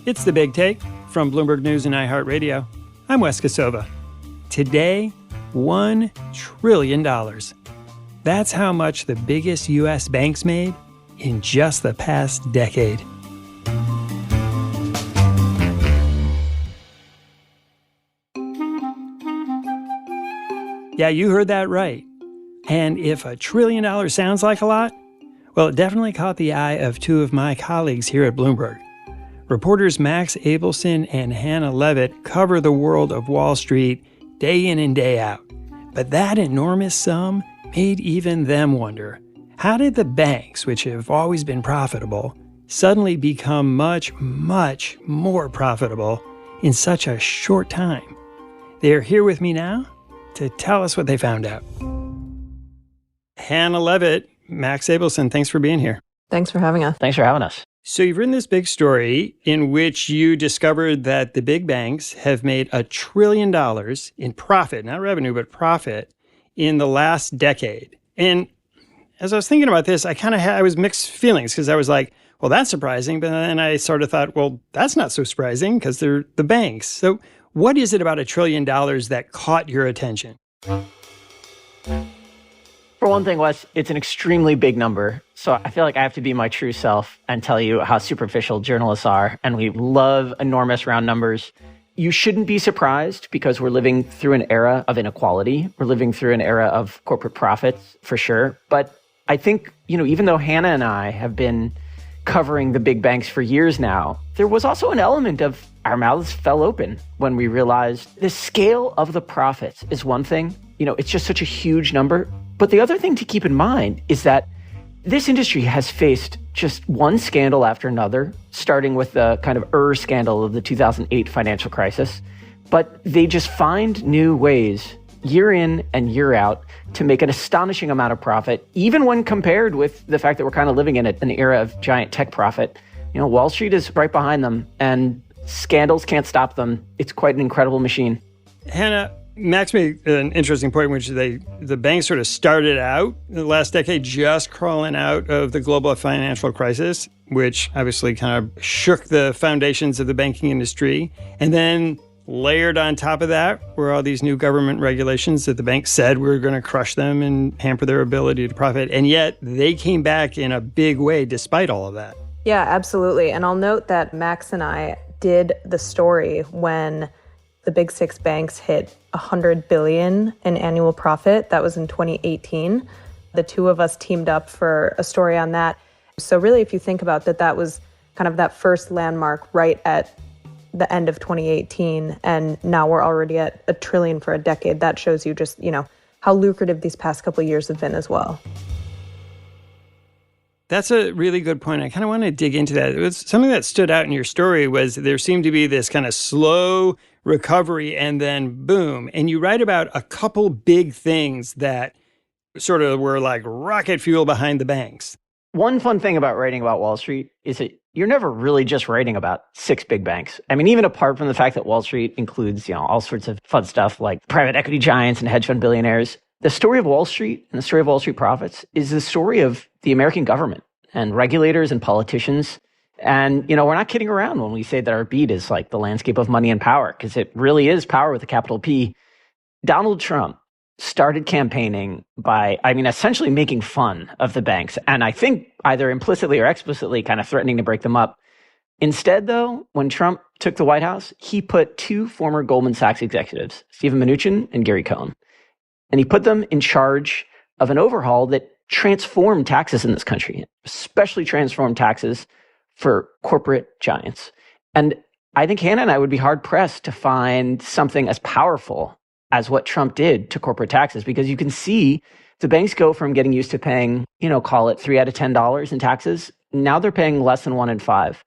It's the Big Take from Bloomberg News and iHeartRadio. I'm Wes Kosova. Today, $1 trillion. That's how much the biggest U.S. banks made in just the past decade. Yeah, you heard that right. And if $1 trillion sounds like a lot, well, it definitely caught the eye of two of my colleagues here at Bloomberg. Reporters Max Abelson and Hannah Levitt cover the world of Wall Street day in and day out. But that enormous sum made even them wonder, how did the banks, which have always been profitable, suddenly become much, much more profitable in such a short time? They're here with me now to tell us what they found out. Hannah Levitt, Max Abelson, thanks for being here. Thanks for having us. Thanks for having us. So you've written this big story in which you discovered that the big banks have made $1 trillion in profit, not revenue, but profit, in the last decade. And as I was thinking about this, I was mixed feelings because I was like, well, that's surprising. But then I sort of thought, well, that's not so surprising because they're the banks. So what is it about $1 trillion that caught your attention? For one thing, Wes, it's an extremely big number. So I feel like I have to be my true self and tell you how superficial journalists are. And we love enormous round numbers. You shouldn't be surprised because we're living through an era of inequality. We're living through an era of corporate profits, for sure. But I think, even though Hannah and I have been covering the big banks for years now, there was also an element of our mouths fell open when we realized the scale of the profits is one thing. It's just such a huge number. But the other thing to keep in mind is that this industry has faced just one scandal after another, starting with the kind of scandal of the 2008 financial crisis. But they just find new ways year in and year out to make an astonishing amount of profit, even when compared with the fact that we're kind of living in an era of giant tech profit. Wall Street is right behind them, and scandals can't stop them. It's quite an incredible machine. Hannah, Max made an interesting point in which the banks sort of started out in the last decade just crawling out of the global financial crisis, which obviously kind of shook the foundations of the banking industry. And then layered on top of that were all these new government regulations that the banks said were going to crush them and hamper their ability to profit. And yet they came back in a big way despite all of that. Yeah, absolutely. And I'll note that Max and I did the story when the big six banks hit $100 billion in annual profit. That was in 2018. The two of us teamed up for a story on that. So really, if you think about that, that was kind of that first landmark right at the end of 2018. And now we're already at $1 trillion for a decade. That shows you just, how lucrative these past couple of years have been as well. That's a really good point. I kind of want to dig into that. It was something that stood out in your story was there seemed to be this kind of slow recovery and then boom. And you write about a couple big things that sort of were like rocket fuel behind the banks. One fun thing about writing about Wall Street is that you're never really just writing about six big banks. I mean, even apart from the fact that Wall Street includes, all sorts of fun stuff like private equity giants and hedge fund billionaires, the story of Wall Street and the story of Wall Street profits is the story of the American government and regulators and politicians. And, we're not kidding around when we say that our beat is like the landscape of money and power, because it really is power with a capital P. Donald Trump started campaigning by, essentially making fun of the banks. And I think either implicitly or explicitly kind of threatening to break them up. Instead, though, when Trump took the White House, he put two former Goldman Sachs executives, Steven Mnuchin and Gary Cohn, and he put them in charge of an overhaul that transformed taxes in this country, especially transformed taxes for corporate giants. And I think Hannah and I would be hard pressed to find something as powerful as what Trump did to corporate taxes, because you can see the banks go from getting used to paying, call it $3 out of $10 in taxes. Now they're paying less than 1 in 5.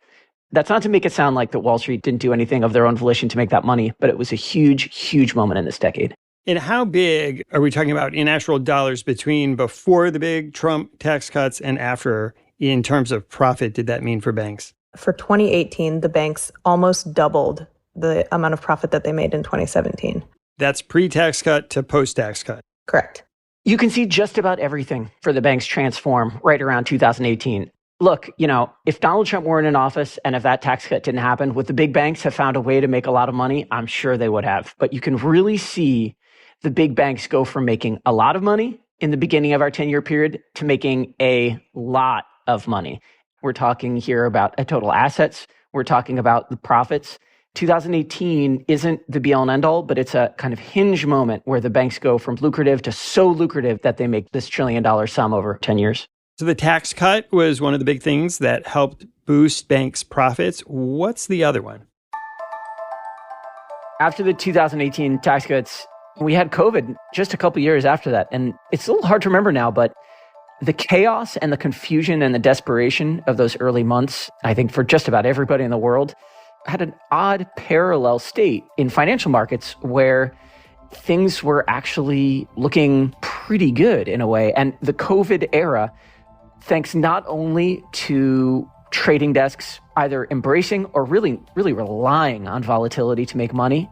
That's not to make it sound like that Wall Street didn't do anything of their own volition to make that money, but it was a huge, huge moment in this decade. And how big are we talking about in actual dollars between before the big Trump tax cuts and after in terms of profit did that mean for banks? For 2018, the banks almost doubled the amount of profit that they made in 2017. That's pre-tax cut to post-tax cut. Correct. You can see just about everything for the banks transform right around 2018. Look, if Donald Trump weren't in office and if that tax cut didn't happen, would the big banks have found a way to make a lot of money? I'm sure they would have. But you can really see the big banks go from making a lot of money in the beginning of our 10-year period to making a lot of money. We're talking here about total assets. We're talking about the profits. 2018 isn't the be all and end all, but it's a kind of hinge moment where the banks go from lucrative to so lucrative that they make this $1 trillion sum over 10 years. So the tax cut was one of the big things that helped boost banks' profits. What's the other one? After the 2018 tax cuts, we had COVID just a couple years after that. And it's a little hard to remember now, but the chaos and the confusion and the desperation of those early months, I think for just about everybody in the world, had an odd parallel state in financial markets where things were actually looking pretty good in a way. And the COVID era, thanks not only to trading desks either embracing or really relying on volatility to make money,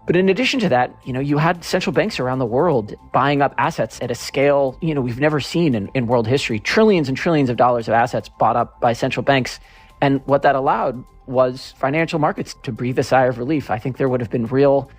but in addition to that, you had central banks around the world buying up assets at a scale, we've never seen in world history. Trillions and trillions of dollars of assets bought up by central banks. And what that allowed was financial markets to breathe a sigh of relief. I think there would have been real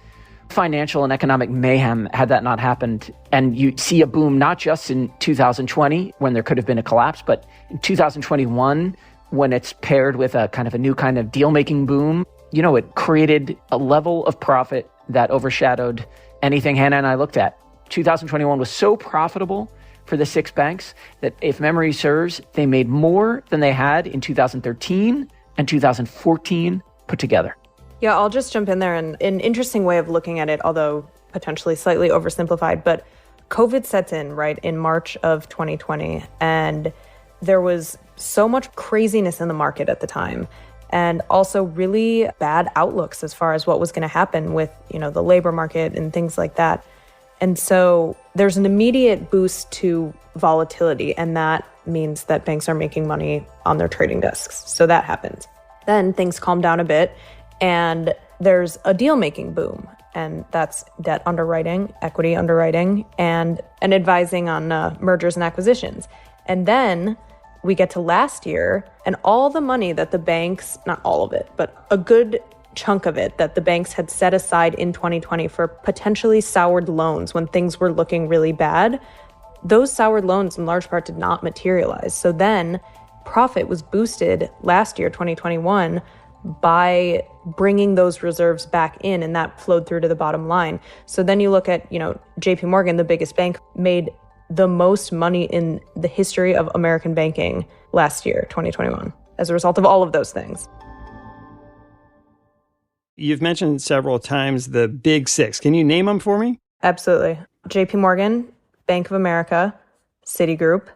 financial and economic mayhem had that not happened. And you see a boom not just in 2020 when there could have been a collapse, but in 2021 when it's paired with a new kind of deal-making boom. It created a level of profit that overshadowed anything Hannah and I looked at. 2021 was so profitable for the six banks that, if memory serves, they made more than they had in 2013 and 2014 put together. Yeah, I'll just jump in there. And an interesting way of looking at it, although potentially slightly oversimplified, but COVID sets in, right, in March of 2020. And there was so much craziness in the market at the time. And also really bad outlooks as far as what was going to happen with, the labor market and things like that. And so there's an immediate boost to volatility, and that means that banks are making money on their trading desks. So that happens. Then things calm down a bit, and there's a deal-making boom, and that's debt underwriting, equity underwriting, and advising on mergers and acquisitions. And then we get to last year, and all the money that the banks, not all of it, but a good chunk of it that the banks had set aside in 2020 for potentially soured loans when things were looking really bad, those soured loans in large part did not materialize. So then profit was boosted last year, 2021, by bringing those reserves back in, and that flowed through to the bottom line. So then you look at, JP Morgan, the biggest bank, made the most money in the history of American banking last year, 2021, as a result of all of those things. You've mentioned several times the big six. Can you name them for me? Absolutely. JP Morgan, Bank of America, Citigroup,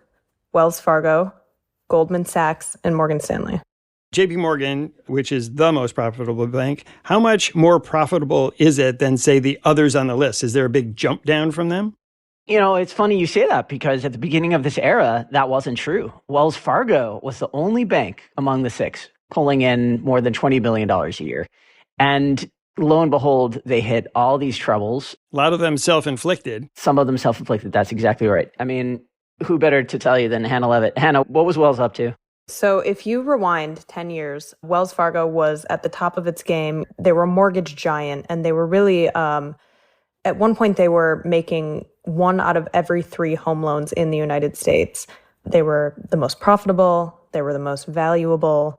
Wells Fargo, Goldman Sachs, and Morgan Stanley. JP Morgan, which is the most profitable bank, how much more profitable is it than, say, the others on the list? Is there a big jump down from them? It's funny you say that, because at the beginning of this era, that wasn't true. Wells Fargo was the only bank among the six pulling in more than $20 billion a year. And lo and behold, they hit all these troubles. A lot of them self-inflicted. Some of them self-inflicted. That's exactly right. I mean, who better to tell you than Hannah Levitt? Hannah, what was Wells up to? So if you rewind 10 years, Wells Fargo was at the top of its game. They were a mortgage giant, and they were really, at one point, they were making 1 out of every 3 home loans in the United States. They were the most profitable. They were the most valuable.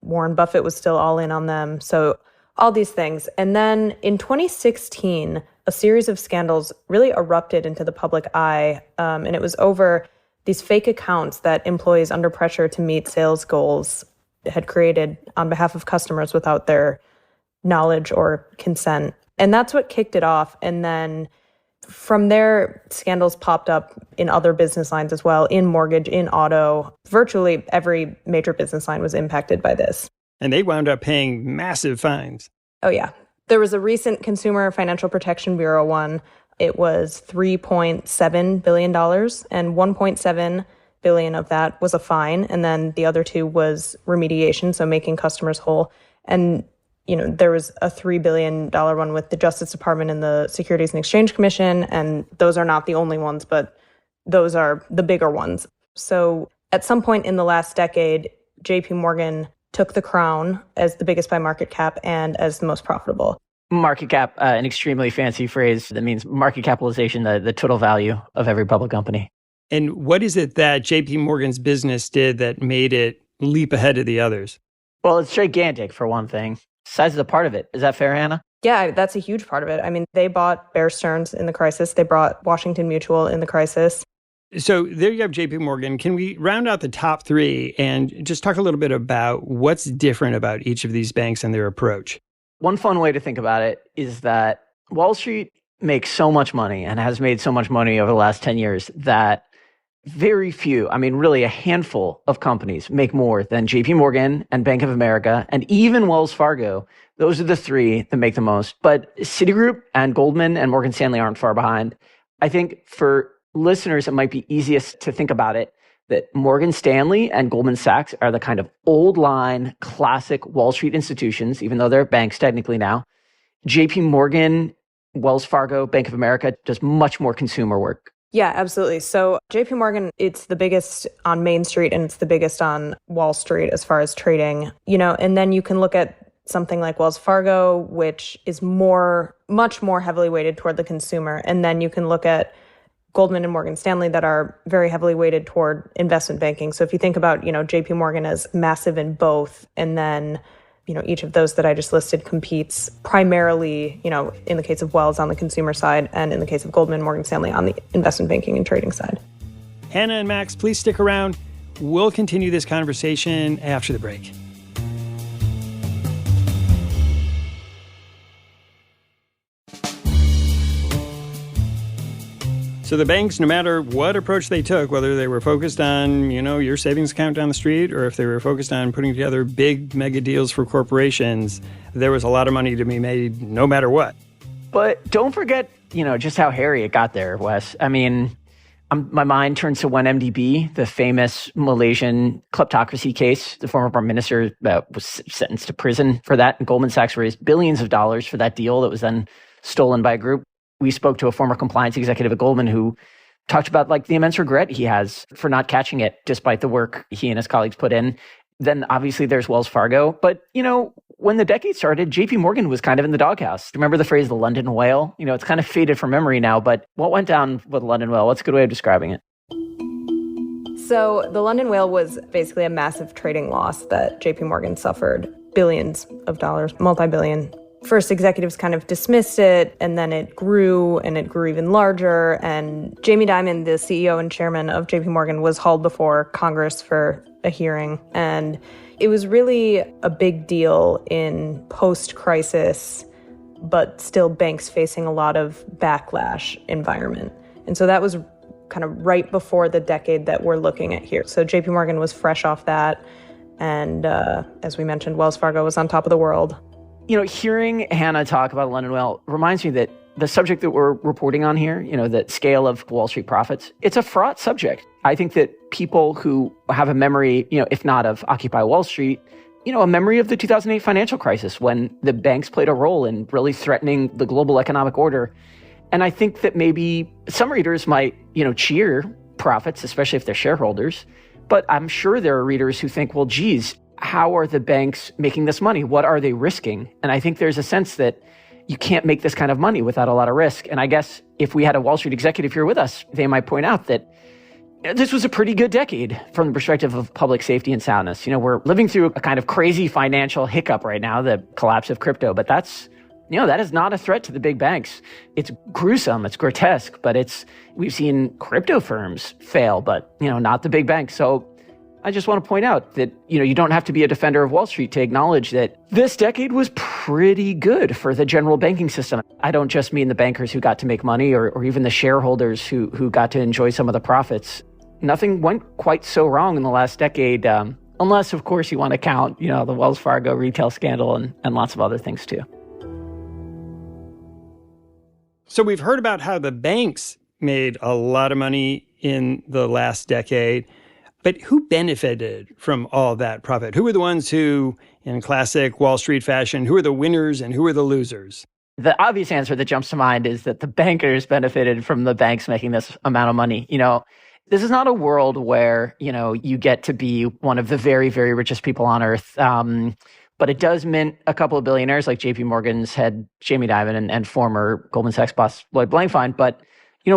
Warren Buffett was still all in on them. So all these things. And then in 2016, a series of scandals really erupted into the public eye. And it was over these fake accounts that employees under pressure to meet sales goals had created on behalf of customers without their knowledge or consent. And that's what kicked it off. And then from there, scandals popped up in other business lines as well, in mortgage, in auto. Virtually every major business line was impacted by this. And they wound up paying massive fines. Oh, yeah. There was a recent Consumer Financial Protection Bureau one. It was $3.7 billion, and $1.7 billion of that was a fine. And then the other 2 was remediation, so making customers whole. And, there was a $3 billion one with the Justice Department and the Securities and Exchange Commission. And those are not the only ones, but those are the bigger ones. So At some point in the last decade, JP Morgan took the crown as the biggest by market cap and as the most profitable. Market cap, an extremely fancy phrase that means market capitalization, the total value of every public company. And what is it that JP Morgan's business did that made it leap ahead of the others? Well, it's gigantic, for one thing. Size is a part of it. Is that fair, Hannah? Yeah, that's a huge part of it. I mean, they bought Bear Stearns in the crisis. They bought Washington Mutual in the crisis. So there you have JP Morgan. Can we round out the top three and just talk a little bit about what's different about each of these banks and their approach? One fun way to think about it is that Wall Street makes so much money and has made so much money over the last 10 years that very few, I mean, really a handful of companies make more than JP Morgan and Bank of America and even Wells Fargo. Those are the three that make the most. But Citigroup and Goldman and Morgan Stanley aren't far behind. I think for listeners, it might be easiest to think about it that Morgan Stanley and Goldman Sachs are the kind of old line, classic Wall Street institutions, even though they're banks technically now. JP Morgan, Wells Fargo, Bank of America does much more consumer work. Yeah, absolutely. So JP Morgan, it's the biggest on Main Street and it's the biggest on Wall Street as far as trading, and then you can look at something like Wells Fargo, which is much more heavily weighted toward the consumer. And then you can look at Goldman and Morgan Stanley that are very heavily weighted toward investment banking. So if you think about, JP Morgan as massive in both, and then, each of those that I just listed competes primarily, in the case of Wells on the consumer side, and in the case of Goldman, Morgan Stanley on the investment banking and trading side. Hannah and Max, please stick around. We'll continue this conversation after the break. So the banks, no matter what approach they took, whether they were focused on, your savings account down the street, or if they were focused on putting together big mega deals for corporations, there was a lot of money to be made no matter what. But don't forget, just how hairy it got there, Wes. I mean, my mind turns to 1MDB, the famous Malaysian kleptocracy case. The former prime minister was sentenced to prison for that. And Goldman Sachs raised billions of dollars for that deal that was then stolen by a group. We spoke to a former compliance executive at Goldman who talked about the immense regret he has for not catching it, despite the work he and his colleagues put in. Then obviously there's Wells Fargo. But, when the decade started, JP Morgan was kind of in the doghouse. Remember the phrase, the London whale? It's kind of faded from memory now, but what went down with the London whale? What's a good way of describing it? So the London whale was basically a massive trading loss that JP Morgan suffered. Billions of dollars, multi-billion. First, executives kind of dismissed it, and then it grew even larger. And Jamie Dimon, the CEO and chairman of JP Morgan, was hauled before Congress for a hearing. And it was really a big deal in post-crisis, but still banks facing a lot of backlash environment. And so that was kind of right before the decade that we're looking at here. So JP Morgan was fresh off that. And as we mentioned, Wells Fargo was on top of the world. Hearing Hannah talk about London whale reminds me that the subject that we're reporting on here, the scale of Wall Street profits, it's a fraught subject. I think that people who have a memory, if not of Occupy Wall Street, a memory of the 2008 financial crisis when the banks played a role in really threatening the global economic order. And I think that maybe some readers might, cheer profits, especially if they're shareholders. But I'm sure there are readers who think, well, geez, how are the banks making this money? What are they risking? And I think there's a sense that you can't make this kind of money without a lot of risk. And I guess if we had a Wall Street executive here with us, they might point out that this was a pretty good decade from the perspective of public safety and soundness. We're living through a kind of crazy financial hiccup right now, the collapse of crypto, but that's, that is not a threat to the big banks. It's gruesome, it's grotesque, but we've seen crypto firms fail, but, not the big banks. So I just want to point out that, you don't have to be a defender of Wall Street to acknowledge that this decade was pretty good for the general banking system. I don't just mean the bankers who got to make money or even the shareholders who got to enjoy some of the profits. Nothing went quite so wrong in the last decade, unless, of course, you want to count, the Wells Fargo retail scandal and lots of other things, too. So we've heard about how the banks made a lot of money in the last decade. But who benefited from all that profit? Who were the ones who, in classic Wall Street fashion, who are the winners and who are the losers? The obvious answer that jumps to mind is that the bankers benefited from the banks making this amount of money. This is not a world where, you get to be one of the very, very richest people on earth. But it does mint a couple of billionaires like JP Morgan's head Jamie Dimon and former Goldman Sachs boss Lloyd Blankfein. But,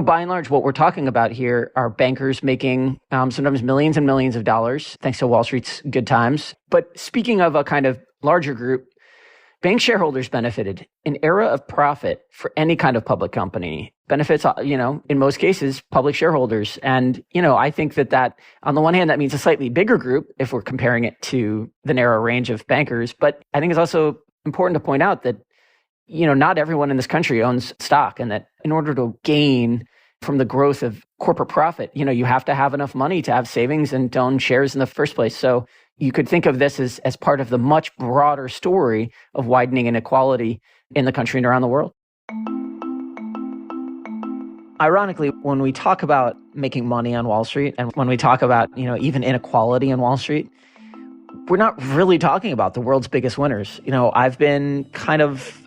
by and large, what we're talking about here are bankers making sometimes millions and millions of dollars thanks to Wall Street's good times. But speaking of a kind of larger group, bank shareholders benefited. An era of profit for any kind of public company benefits, in most cases, public shareholders. And, I think that on the one hand, that means a slightly bigger group if we're comparing it to the narrow range of bankers. But I think it's also important to point out that, not everyone in this country owns stock, and that in order to gain from the growth of corporate profit, you have to have enough money to have savings and to own shares in the first place. So you could think of this as part of the much broader story of widening inequality in the country and around the world. Ironically, when we talk about making money on Wall Street and when we talk about, even inequality on Wall Street, we're not really talking about the world's biggest winners. I've been kind of,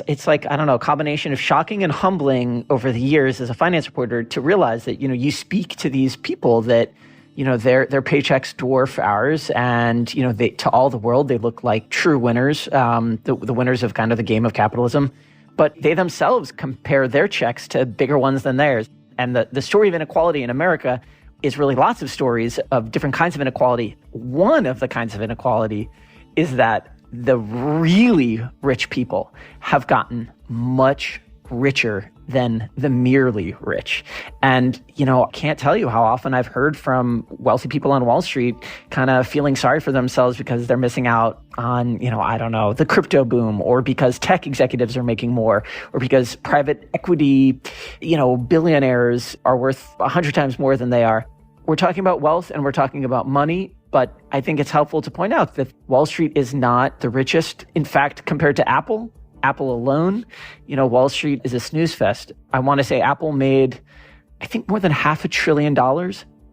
it's like, I don't know, a combination of shocking and humbling over the years as a finance reporter to realize that, you speak to these people that, their paychecks dwarf ours, and to all the world they look like true winners, the winners of kind of the game of capitalism. But they themselves compare their checks to bigger ones than theirs. And the story of inequality in America is really lots of stories of different kinds of inequality. One of the kinds of inequality is that the really rich people have gotten much richer than the merely rich. And, I can't tell you how often I've heard from wealthy people on Wall Street kind of feeling sorry for themselves because they're missing out on, I don't know, the crypto boom, or because tech executives are making more, or because private equity, billionaires are worth 100 times more than they are. We're talking about wealth and we're talking about money, but I think it's helpful to point out that Wall Street is not the richest. In fact, compared to Apple alone, Wall Street is a snooze fest. I want to say Apple made, I think, more than $500 billion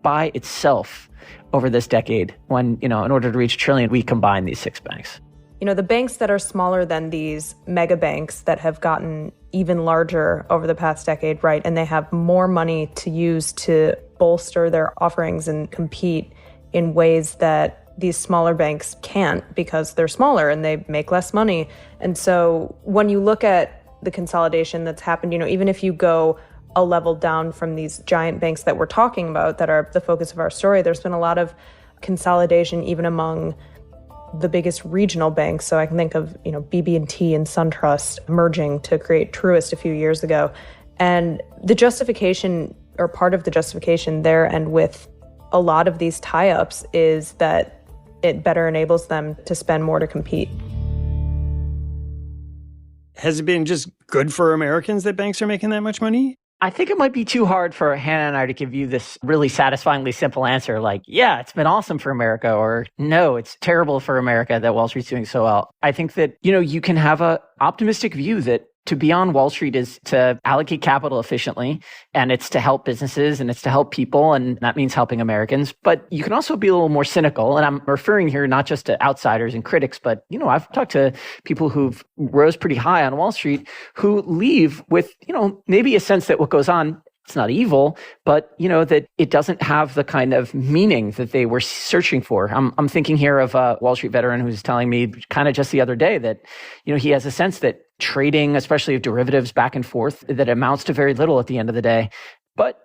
by itself over this decade when, in order to reach $1 trillion, we combine these 6 banks. The banks that are smaller than these mega banks that have gotten even larger over the past decade, right? And they have more money to use to bolster their offerings and compete in ways that these smaller banks can't because they're smaller and they make less money. And so when you look at the consolidation that's happened, even if you go a level down from these giant banks that we're talking about that are the focus of our story, there's been a lot of consolidation even among the biggest regional banks. So I can think of, BB&T and SunTrust merging to create Truist a few years ago. And the justification, or part of the justification there and with a lot of these tie-ups, is that it better enables them to spend more to compete. Has it been just good for Americans that banks are making that much money? I think it might be too hard for Hannah and I to give you this really satisfyingly simple answer like, yeah, it's been awesome for America, or no, it's terrible for America that Wall Street's doing so well. I think that, you can have an optimistic view that to be on Wall Street is to allocate capital efficiently, and it's to help businesses, and it's to help people, and that means helping Americans. But you can also be a little more cynical, and I'm referring here not just to outsiders and critics, but, I've talked to people who've rose pretty high on Wall Street who leave with, maybe a sense that what goes on, it's not evil, but, that it doesn't have the kind of meaning that they were searching for. I'm thinking here of a Wall Street veteran who's telling me kind of just the other day that, he has a sense that trading, especially of derivatives back and forth, that amounts to very little at the end of the day. But,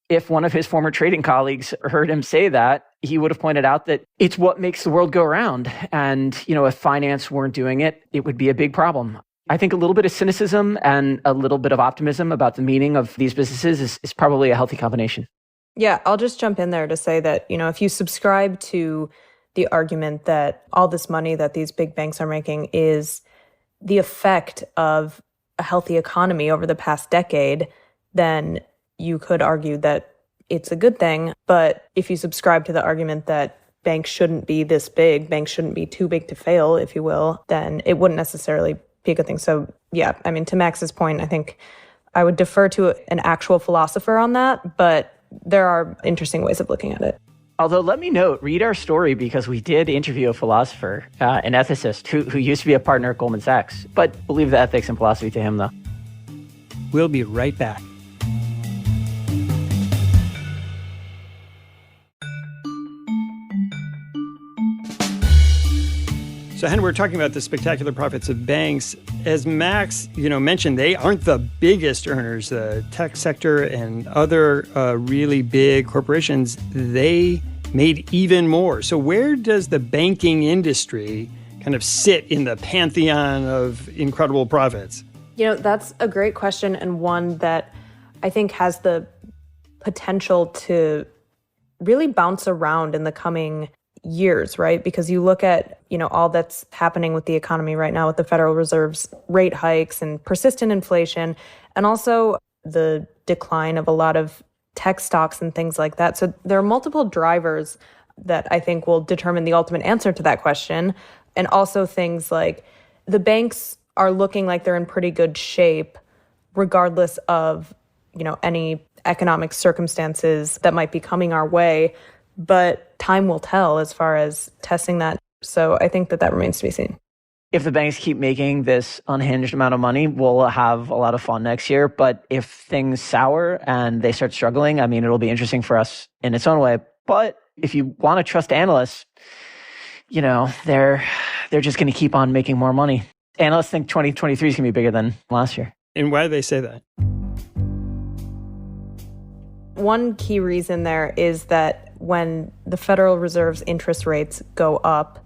if one of his former trading colleagues heard him say that, he would have pointed out that it's what makes the world go round. And, if finance weren't doing it, it would be a big problem. I think a little bit of cynicism and a little bit of optimism about the meaning of these businesses is probably a healthy combination. Yeah, I'll just jump in there to say that, if you subscribe to the argument that all this money that these big banks are making is the effect of a healthy economy over the past decade, then you could argue that it's a good thing. But if you subscribe to the argument that banks shouldn't be this big, banks shouldn't be too big to fail, if you will, then it wouldn't necessarily be a good thing. So yeah, to Max's point, I think I would defer to an actual philosopher on that, but there are interesting ways of looking at it. Although, let me note, read our story, because we did interview a philosopher, an ethicist who used to be a partner at Goldman Sachs, but believe the ethics and philosophy to him, though. We'll be right back. So, Hen, we're talking about the spectacular profits of banks. As Max, mentioned, they aren't the biggest earners. The tech sector and other really big corporations, they made even more. So where does the banking industry kind of sit in the pantheon of incredible profits? That's a great question, and one that I think has the potential to really bounce around in the coming years, right? Because you look at, all that's happening with the economy right now with the Federal Reserve's rate hikes and persistent inflation, and also the decline of a lot of tech stocks and things like that. So there are multiple drivers that I think will determine the ultimate answer to that question. And also things like the banks are looking like they're in pretty good shape, regardless of, any economic circumstances that might be coming our way. But time will tell as far as testing that. So I think that remains to be seen. If the banks keep making this unhinged amount of money, we'll have a lot of fun next year. But if things sour and they start struggling, it'll be interesting for us in its own way. But if you want to trust analysts, they're just going to keep on making more money. Analysts think 2023 is going to be bigger than last year. And why do they say that? One key reason there is that when the Federal Reserve's interest rates go up,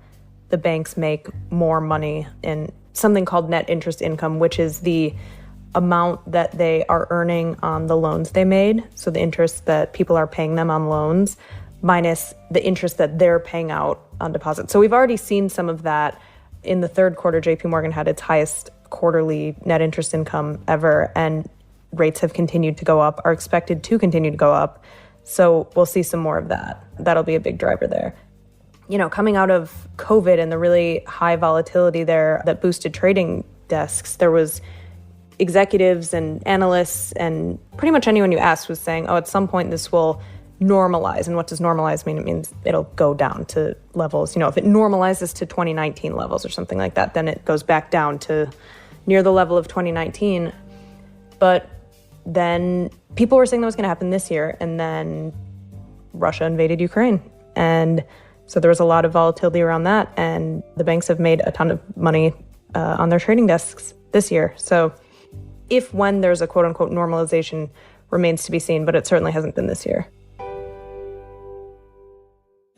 the banks make more money in something called net interest income, which is the amount that they are earning on the loans they made. So the interest that people are paying them on loans minus the interest that they're paying out on deposits. So we've already seen some of that. In the third quarter, JP Morgan had its highest quarterly net interest income ever, and rates have continued to go up, are expected to continue to go up. So we'll see some more of that. That'll be a big driver there. Coming out of COVID and the really high volatility there that boosted trading desks, there was executives and analysts and pretty much anyone you asked was saying, at some point this will normalize. And what does normalize mean? It means it'll go down to levels. If it normalizes to 2019 levels or something like that, then it goes back down to near the level of 2019. But then people were saying that was going to happen this year, and then Russia invaded Ukraine. And so there was a lot of volatility around that, and the banks have made a ton of money on their trading desks this year. So when there's a quote-unquote normalization remains to be seen, but it certainly hasn't been this year.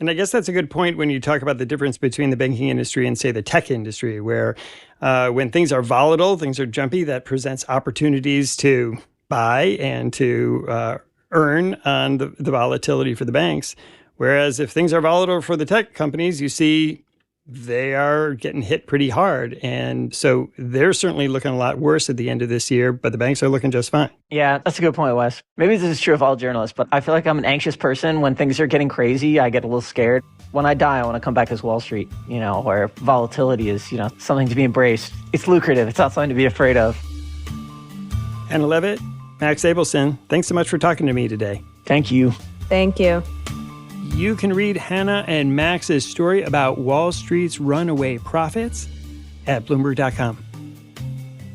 And I guess that's a good point when you talk about the difference between the banking industry and, say, the tech industry, where when things are volatile, things are jumpy, that presents opportunities to buy and to earn on the volatility for the banks. Whereas if things are volatile for the tech companies, you see they are getting hit pretty hard. And so they're certainly looking a lot worse at the end of this year, but the banks are looking just fine. Yeah, that's a good point, Wes. Maybe this is true of all journalists, but I feel like I'm an anxious person. When things are getting crazy, I get a little scared. When I die, I want to come back as Wall Street, where volatility is, something to be embraced. It's lucrative. It's not something to be afraid of. Hannah Levitt, Max Abelson, thanks so much for talking to me today. Thank you. Thank you. You can read Hannah and Max's story about Wall Street's runaway profits at Bloomberg.com.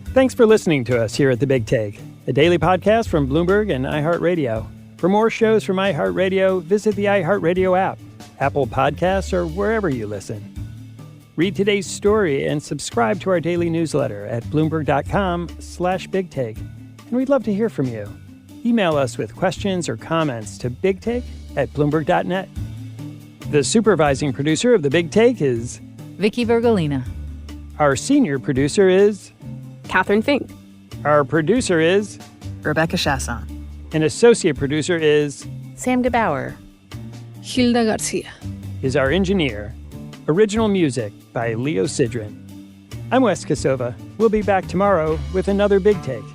Thanks for listening to us here at The Big Take, a daily podcast from Bloomberg and iHeartRadio. For more shows from iHeartRadio, visit the iHeartRadio app, Apple Podcasts, or wherever you listen. Read today's story and subscribe to our daily newsletter at Bloomberg.com/BigTake. And we'd love to hear from you. Email us with questions or comments to bigtake@Bloomberg.net. The supervising producer of The Big Take is Vicky Vergolina. Our senior producer is Catherine Fink. Our producer is Rebecca Chasson. An associate producer is Sam Gebauer. Hilda Garcia. Is our engineer. Original music by Leo Sidran. I'm Wes Kosova. We'll be back tomorrow with another Big Take.